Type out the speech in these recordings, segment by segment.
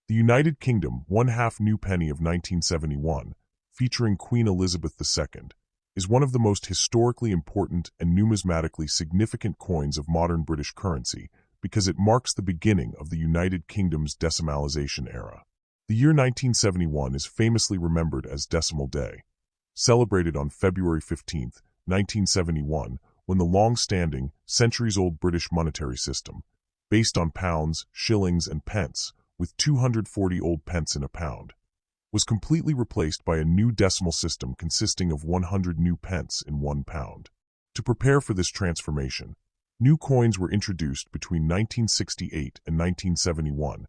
The United Kingdom one-half new penny of 1971, featuring Queen Elizabeth II, is one of the most historically important and numismatically significant coins of modern British currency because it marks the beginning of the United Kingdom's decimalisation era. The year 1971 is famously remembered as Decimal Day, celebrated on February 15, 1971, when the long-standing, centuries-old British monetary system, based on pounds, shillings, and pence, with 240 old pence in a pound, was completely replaced by a new decimal system consisting of 100 new pence in 1 pound. To prepare for this transformation, new coins were introduced between 1968 and 1971,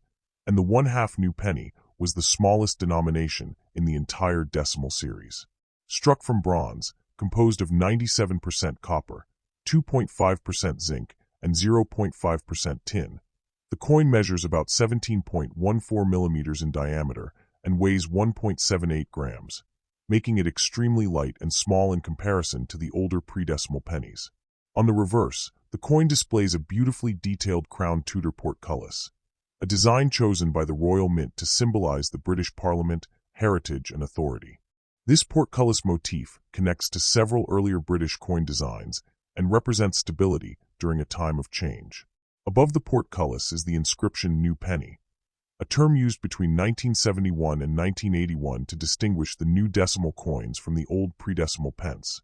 and the one-half new penny was the smallest denomination in the entire decimal series. Struck from bronze, composed of 97% copper, 2.5% zinc, and 0.5% tin, the coin measures about 17.14 millimeters in diameter and weighs 1.78 grams, making it extremely light and small in comparison to the older pre-decimal pennies. On the reverse, the coin displays a beautifully detailed crowned Tudor portcullis, a design chosen by the Royal Mint to symbolize the British Parliament, heritage, and authority. This portcullis motif connects to several earlier British coin designs and represents stability during a time of change. Above the portcullis is the inscription New Penny, a term used between 1971 and 1981 to distinguish the new decimal coins from the old pre-decimal pence.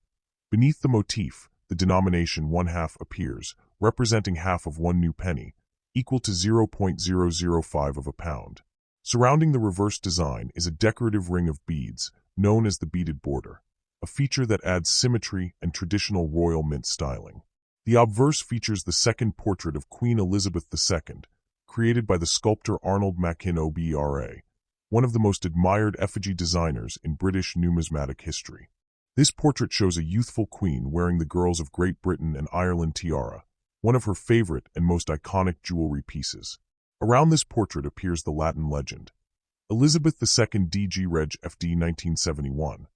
Beneath the motif, the denomination one-half appears, representing half of 1 new penny, equal to 0.005 of a pound. Surrounding the reverse design is a decorative ring of beads, known as the beaded border, a feature that adds symmetry and traditional Royal Mint styling. The obverse features the second portrait of Queen Elizabeth II, created by the sculptor Arnold Machin OBRA, one of the most admired effigy designers in British numismatic history. This portrait shows a youthful queen wearing the Girls of Great Britain and Ireland tiara, one of her favorite and most iconic jewelry pieces. Around this portrait appears the Latin legend, Elizabeth II DG Reg FD 1971,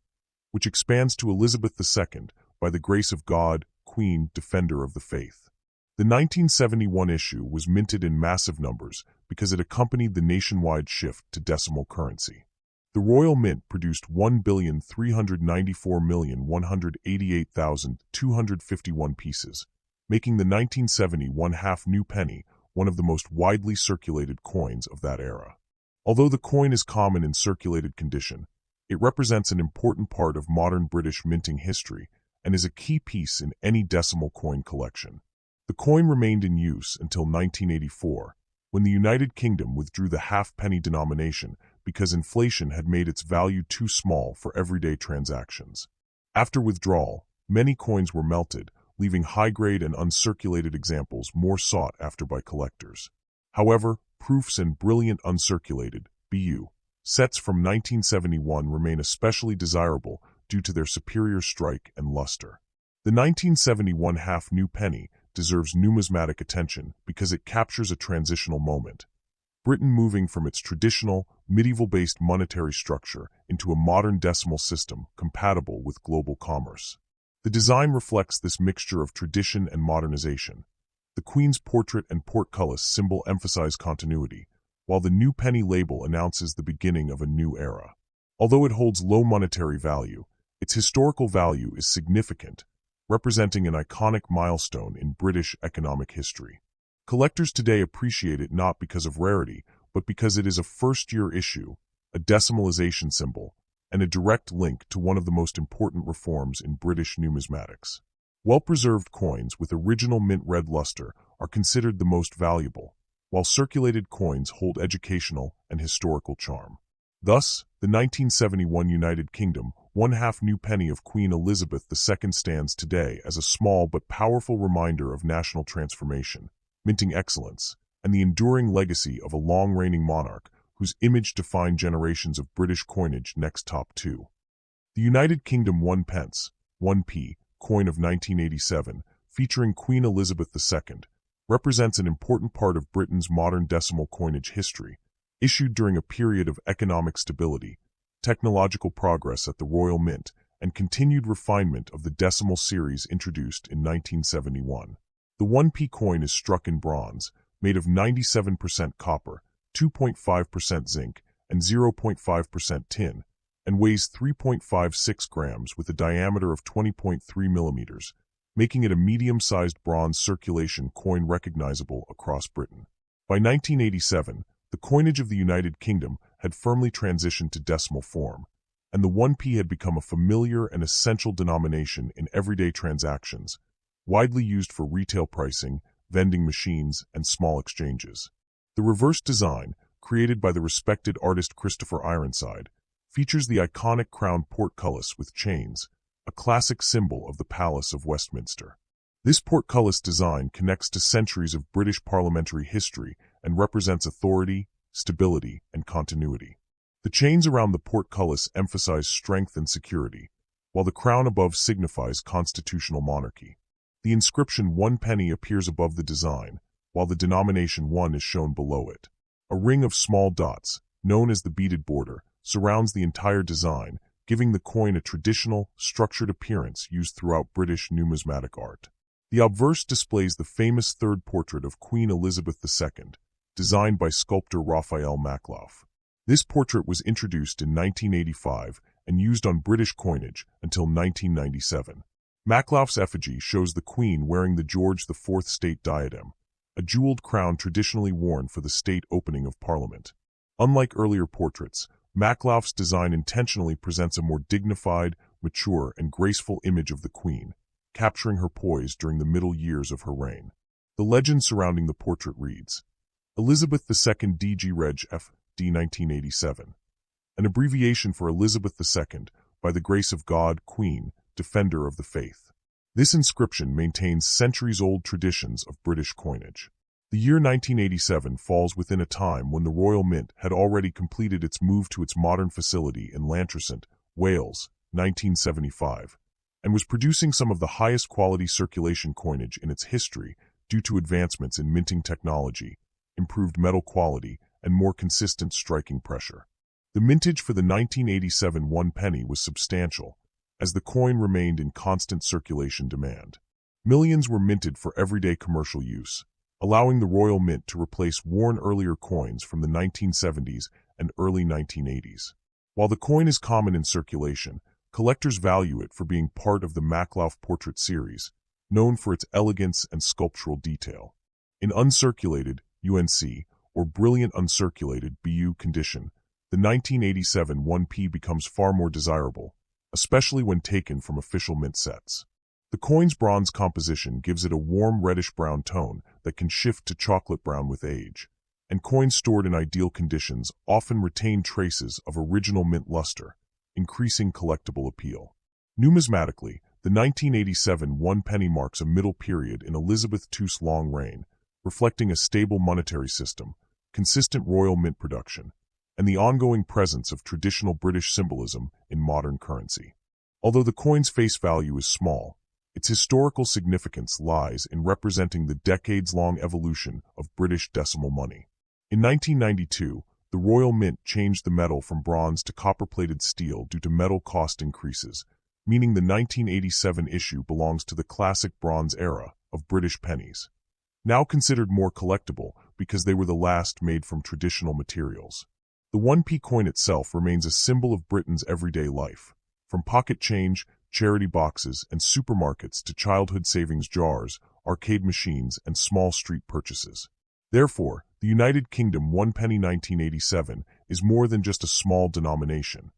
which expands to Elizabeth II, by the grace of God, Queen, Defender of the Faith. The 1971 issue was minted in massive numbers because it accompanied the nationwide shift to decimal currency. The Royal Mint produced 1,394,188,251 pieces, making the 1970 one-half new penny one of the most widely circulated coins of that era. Although the coin is common in circulated condition, it represents an important part of modern British minting history and is a key piece in any decimal coin collection. The coin remained in use until 1984, when the United Kingdom withdrew the half-penny denomination because inflation had made its value too small for everyday transactions. After withdrawal, many coins were melted, leaving high-grade and uncirculated examples more sought after by collectors. However, proofs and brilliant uncirculated (BU) sets from 1971 remain especially desirable due to their superior strike and luster. The 1971 half new penny deserves numismatic attention because it captures a transitional moment, Britain moving from its traditional, medieval-based monetary structure into a modern decimal system compatible with global commerce. The design reflects this mixture of tradition and modernization. The Queen's portrait and portcullis symbol emphasize continuity, while the new penny label announces the beginning of a new era. Although it holds low monetary value, its historical value is significant, representing an iconic milestone in British economic history. Collectors today appreciate it not because of rarity, but because it is a first-year issue, a decimalization symbol, and a direct link to one of the most important reforms in British numismatics. Well-preserved coins with original mint red luster are considered the most valuable, while circulated coins hold educational and historical charm. Thus, the 1971 United Kingdom one-half new penny of Queen Elizabeth II stands today as a small but powerful reminder of national transformation, minting excellence, and the enduring legacy of a long-reigning monarch whose image defined generations of British coinage. Next top 2. The United Kingdom 1 pence, 1p, coin of 1987, featuring Queen Elizabeth II, represents an important part of Britain's modern decimal coinage history, issued during a period of economic stability, technological progress at the Royal Mint, and continued refinement of the decimal series introduced in 1971. The 1p coin is struck in bronze, made of 97% copper, 2.5% zinc, and 0.5% tin, and weighs 3.56 grams with a diameter of 20.3 millimeters, making it a medium-sized bronze circulation coin recognizable across Britain. By 1987, the coinage of the United Kingdom had firmly transitioned to decimal form, and the 1p had become a familiar and essential denomination in everyday transactions, widely used for retail pricing, vending machines, and small exchanges. The reverse design, created by the respected artist Christopher Ironside, features the iconic crown portcullis with chains, a classic symbol of the Palace of Westminster. This portcullis design connects to centuries of British parliamentary history and represents authority, stability, and continuity. The chains around the portcullis emphasize strength and security, while the crown above signifies constitutional monarchy. The inscription 1 penny appears above the design, while the denomination 1 is shown below it. A ring of small dots, known as the beaded border, surrounds the entire design, giving the coin a traditional, structured appearance used throughout British numismatic art. The obverse displays the famous third portrait of Queen Elizabeth II, designed by sculptor Raphael Maklauf. This portrait was introduced in 1985 and used on British coinage until 1997. Maklauf's effigy shows the Queen wearing the George IV state diadem, a jeweled crown traditionally worn for the state opening of Parliament. Unlike earlier portraits, Maklauf's design intentionally presents a more dignified, mature, and graceful image of the Queen, capturing her poise during the middle years of her reign. The legend surrounding the portrait reads, Elizabeth II DG Reg F. D. 1987, an abbreviation for Elizabeth II, by the grace of God, Queen, Defender of the Faith. This inscription maintains centuries-old traditions of British coinage. The year 1987 falls within a time when the Royal Mint had already completed its move to its modern facility in Llantrisant, Wales, 1975, and was producing some of the highest quality circulation coinage in its history due to advancements in minting technology, improved metal quality, and more consistent striking pressure. The mintage for the 1987 1 penny was substantial, as the coin remained in constant circulation demand. Millions were minted for everyday commercial use, allowing the Royal Mint to replace worn earlier coins from the 1970s and early 1980s. While the coin is common in circulation, collectors value it for being part of the Maklauf portrait series, known for its elegance and sculptural detail. In uncirculated UNC or brilliant uncirculated BU condition, the 1987 1p becomes far more desirable, especially when taken from official mint sets. The coin's bronze composition gives it a warm reddish-brown tone that can shift to chocolate brown with age, and coins stored in ideal conditions often retain traces of original mint luster, increasing collectible appeal. Numismatically, the 1987 1 penny marks a middle period in Elizabeth II's long reign, reflecting a stable monetary system, consistent royal mint production, and the ongoing presence of traditional British symbolism in modern currency. Although the coin's face value is small, its historical significance lies in representing the decades-long evolution of British decimal money. In 1992, the Royal Mint changed the metal from bronze to copper-plated steel due to metal cost increases, meaning the 1987 issue belongs to the classic bronze era of British pennies, now considered more collectible because they were the last made from traditional materials. The 1p coin itself remains a symbol of Britain's everyday life, from pocket change, charity boxes, and supermarkets to childhood savings jars, arcade machines, and small street purchases. Therefore, the United Kingdom 1 penny 1987 is more than just a small denomination.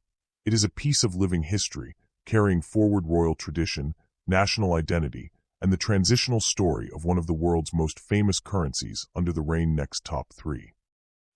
It is a piece of living history, carrying forward royal tradition, national identity, and the transitional story of one of the world's most famous currencies under the reign next top 3.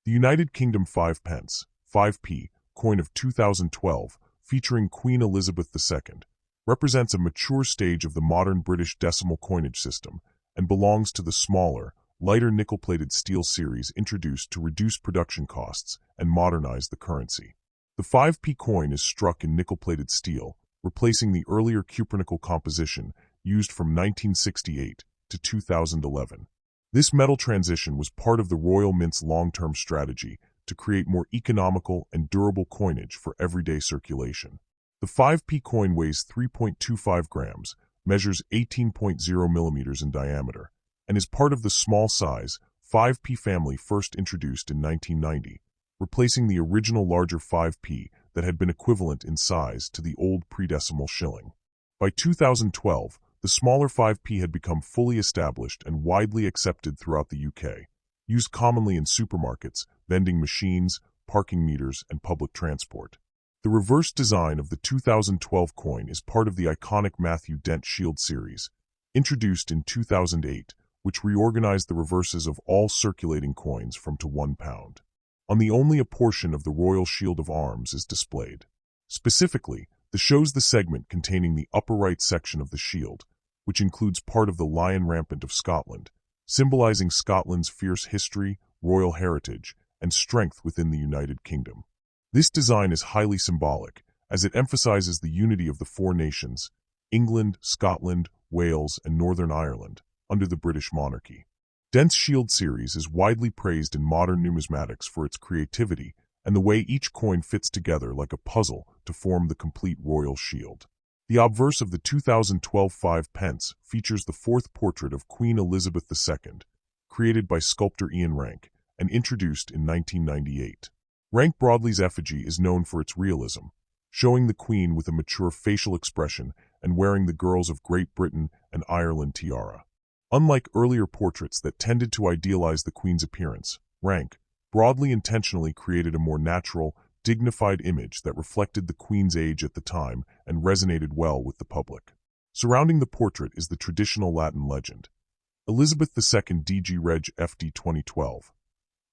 The United Kingdom 5 pence, 5p, coin of 2012, featuring Queen Elizabeth II, represents a mature stage of the modern British decimal coinage system and belongs to the smaller, lighter nickel-plated steel series introduced to reduce production costs and modernize the currency. The 5p coin is struck in nickel-plated steel, replacing the earlier cupronickel composition used from 1968 to 2011. This metal transition was part of the Royal Mint's long-term strategy to create more economical and durable coinage for everyday circulation. The 5p coin weighs 3.25 grams, measures 18.0 millimeters in diameter, and is part of the small-size 5p family first introduced in 1990, replacing the original larger 5p that had been equivalent in size to the old pre-decimal shilling. By 2012, the smaller 5p had become fully established and widely accepted throughout the UK, used commonly in supermarkets, vending machines, parking meters, and public transport. The reverse design of the 2012 coin is part of the iconic Matthew Dent Shield series, introduced in 2008, which reorganized the reverses of all circulating coins from to £1. On the only a portion of the Royal Shield of Arms is displayed. Specifically, shows the segment containing the upper right section of the shield, which includes part of the Lion Rampant of Scotland, symbolizing Scotland's fierce history, royal heritage, and strength within the United Kingdom. This design is highly symbolic, as it emphasizes the unity of the four nations, England, Scotland, Wales, and Northern Ireland, under the British monarchy. Dent's Shield series is widely praised in modern numismatics for its creativity and the way each coin fits together like a puzzle to form the complete royal shield. The obverse of the 2012 5p features the fourth portrait of Queen Elizabeth II, created by sculptor Ian Rank and introduced in 1998. Rank Broadley's effigy is known for its realism, showing the Queen with a mature facial expression and wearing the girls of Great Britain and Ireland tiara. Unlike earlier portraits that tended to idealize the Queen's appearance, Rank Broadley intentionally created a more natural, dignified image that reflected the Queen's age at the time and resonated well with the public. Surrounding the portrait is the traditional Latin legend, Elizabeth II DG Reg FD 2012,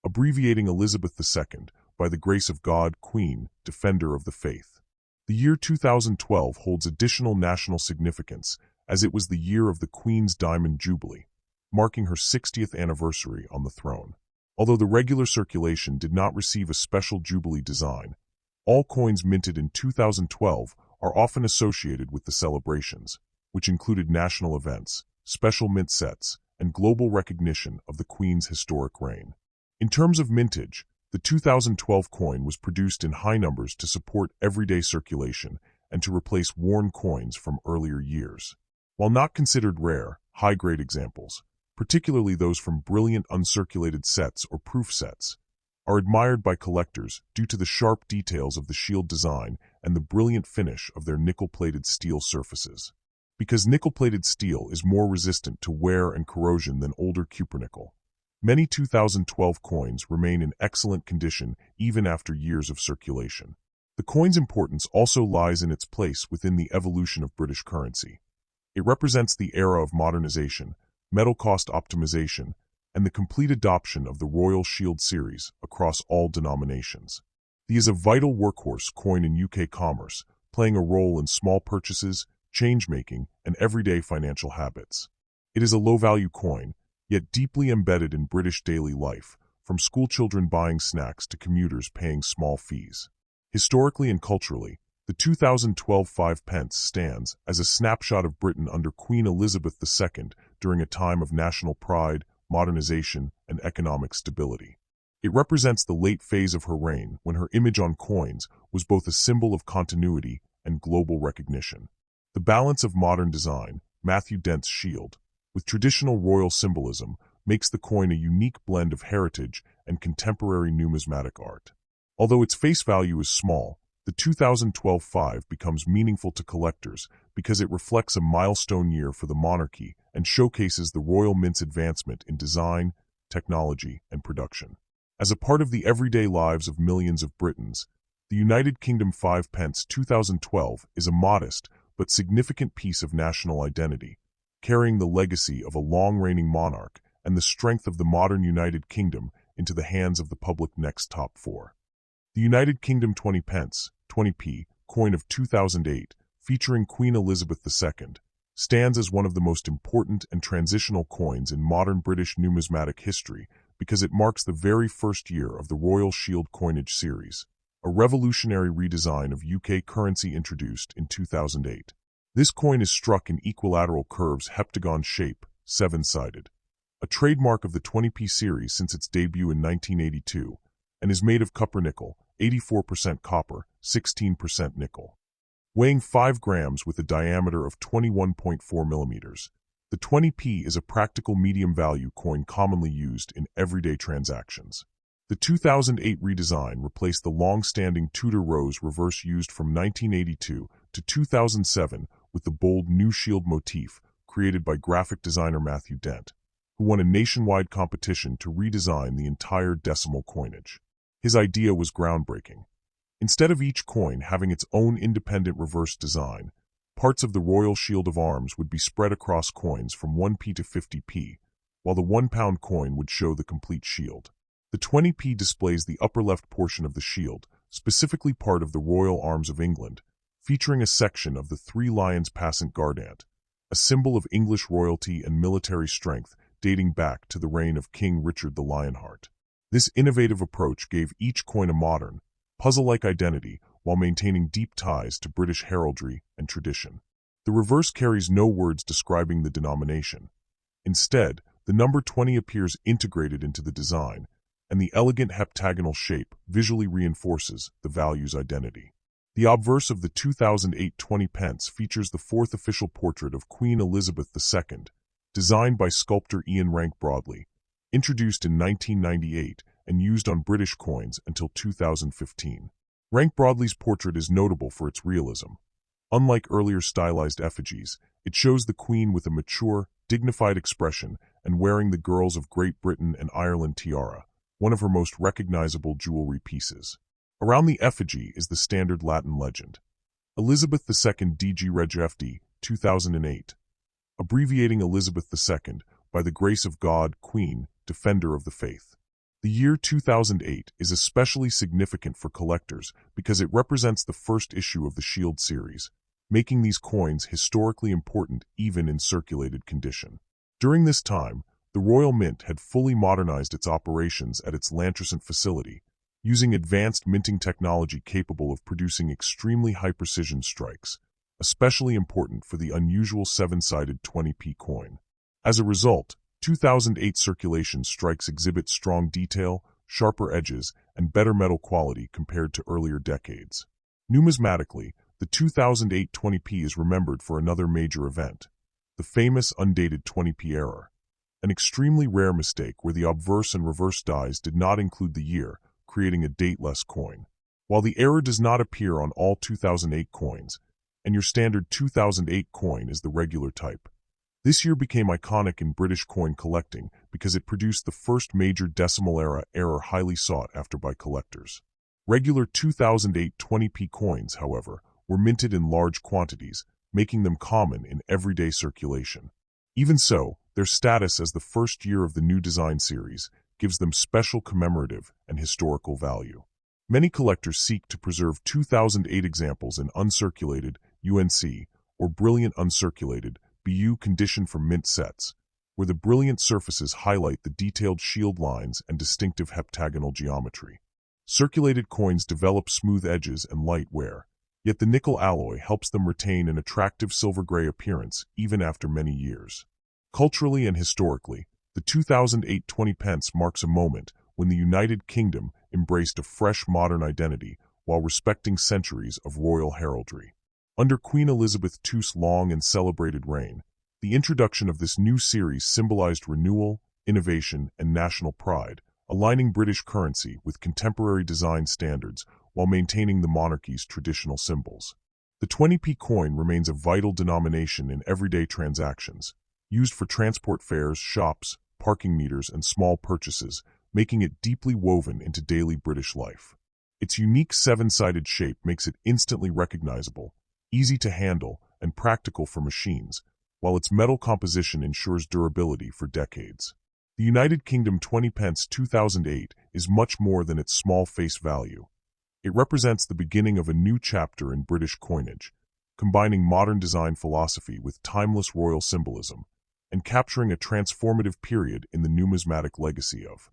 abbreviating Elizabeth II by the grace of God, Queen, Defender of the Faith. The year 2012 holds additional national significance as it was the year of the Queen's Diamond Jubilee, marking her 60th anniversary on the throne. Although the regular circulation did not receive a special Jubilee design, all coins minted in 2012 are often associated with the celebrations, which included national events, special mint sets, and global recognition of the Queen's historic reign. In terms of mintage, the 2012 coin was produced in high numbers to support everyday circulation and to replace worn coins from earlier years. While not considered rare, high-grade examples, particularly those from brilliant uncirculated sets or proof sets, are admired by collectors due to the sharp details of the shield design and the brilliant finish of their nickel-plated steel surfaces. Because nickel-plated steel is more resistant to wear and corrosion than older cupronickel, many 2012 coins remain in excellent condition even after years of circulation. The coin's importance also lies in its place within the evolution of British currency. It represents the era of modernization, metal cost optimization, and the complete adoption of the Royal Shield series across all denominations. It is a vital workhorse coin in UK commerce, playing a role in small purchases, change-making, and everyday financial habits. It is a low-value coin, yet deeply embedded in British daily life, from schoolchildren buying snacks to commuters paying small fees. Historically and culturally, the 2012 5p stands as a snapshot of Britain under Queen Elizabeth II during a time of national pride, modernization, and economic stability. It represents the late phase of her reign when her image on coins was both a symbol of continuity and global recognition. The balance of modern design, Matthew Dent's Shield, with traditional royal symbolism makes the coin a unique blend of heritage and contemporary numismatic art. Although its face value is small, the 2012 5 becomes meaningful to collectors because it reflects a milestone year for the monarchy and showcases the Royal Mint's advancement in design, technology, and production. As a part of the everyday lives of millions of Britons, the United Kingdom 5p 2012 is a modest but significant piece of national identity, carrying the legacy of a long-reigning monarch and the strength of the modern United Kingdom into the hands of the public next top 4. The United Kingdom 20p coin of 2008, featuring Queen Elizabeth II, stands as one of the most important and transitional coins in modern British numismatic history because it marks the very first year of the Royal Shield coinage series, a revolutionary redesign of UK currency introduced in 2008. This coin is struck in equilateral curves heptagon shape, 7-sided, a trademark of the 20p series since its debut in 1982, and is made of cupronickel, 84% copper, 16% nickel. Weighing 5 grams with a diameter of 21.4 millimeters, The 20p is a practical medium-value coin commonly used in everyday transactions. The 2008 redesign replaced the long-standing Tudor rose reverse used from 1982 to 2007 with the bold new shield motif created by graphic designer Matthew Dent, who won a nationwide competition to redesign the entire decimal coinage. His idea was groundbreaking. Instead of each coin having its own independent reverse design, parts of the Royal Shield of Arms would be spread across coins from 1p to 50p, while the £1 coin would show the complete shield. The 20p displays the upper left portion of the shield, specifically part of the Royal Arms of England, featuring a section of the three lions passant guardant, a symbol of English royalty and military strength dating back to the reign of King Richard the Lionheart. This innovative approach gave each coin a modern, puzzle-like identity while maintaining deep ties to British heraldry and tradition. The reverse carries no words describing the denomination. Instead, the number 20 appears integrated into the design, and the elegant heptagonal shape visually reinforces the value's identity. The obverse of the 2008 20 pence features the fourth official portrait of Queen Elizabeth II, designed by sculptor Ian Rank Broadley, introduced in 1998 and used on British coins until 2015. Rank Broadley's portrait is notable for its realism. Unlike earlier stylized effigies, it shows the Queen with a mature, dignified expression and wearing the Girls of Great Britain and Ireland tiara, one of her most recognizable jewelry pieces. Around the effigy is the standard Latin legend, Elizabeth II DG Reg FD, 2008, abbreviating Elizabeth II, by the grace of God, Queen, Defender of the Faith. The year 2008 is especially significant for collectors because it represents the first issue of the Shield series, making these coins historically important even in circulated condition. During this time, the Royal Mint had fully modernized its operations at its Lantricent facility, using advanced minting technology capable of producing extremely high-precision strikes, especially important for the unusual 7-sided 20p coin. As a result, 2008 circulation strikes exhibit strong detail, sharper edges, and better metal quality compared to earlier decades. Numismatically, the 2008 20p is remembered for another major event, the famous undated 20p error, an extremely rare mistake where the obverse and reverse dies did not include the year, creating a dateless coin. While the error does not appear on all 2008 coins, and your standard 2008 coin is the regular type, this year became iconic in British coin collecting because it produced the first major decimal era error highly sought after by collectors. Regular 2008 20p coins, however, were minted in large quantities, making them common in everyday circulation. Even so, their status as the first year of the new design series gives them special commemorative and historical value. Many collectors seek to preserve 2008 examples in uncirculated UNC or brilliant uncirculated BU condition for mint sets, where the brilliant surfaces highlight the detailed shield lines and distinctive heptagonal geometry. Circulated coins develop smooth edges and light wear, yet the nickel alloy helps them retain an attractive silver-gray appearance even after many years. Culturally and historically, the 2008 20 pence marks a moment when the United Kingdom embraced a fresh modern identity while respecting centuries of royal heraldry. Under Queen Elizabeth II's long and celebrated reign, the introduction of this new series symbolized renewal, innovation, and national pride, aligning British currency with contemporary design standards while maintaining the monarchy's traditional symbols. The 20p coin remains a vital denomination in everyday transactions, used for transport fares, shops, parking meters, and small purchases, making it deeply woven into daily British life. Its unique 7-sided shape makes it instantly recognizable, easy to handle, and practical for machines, while its metal composition ensures durability for decades. The United Kingdom 20 pence 2008 is much more than its small face value. It represents the beginning of a new chapter in British coinage, combining modern design philosophy with timeless royal symbolism, and capturing a transformative period in the numismatic legacy of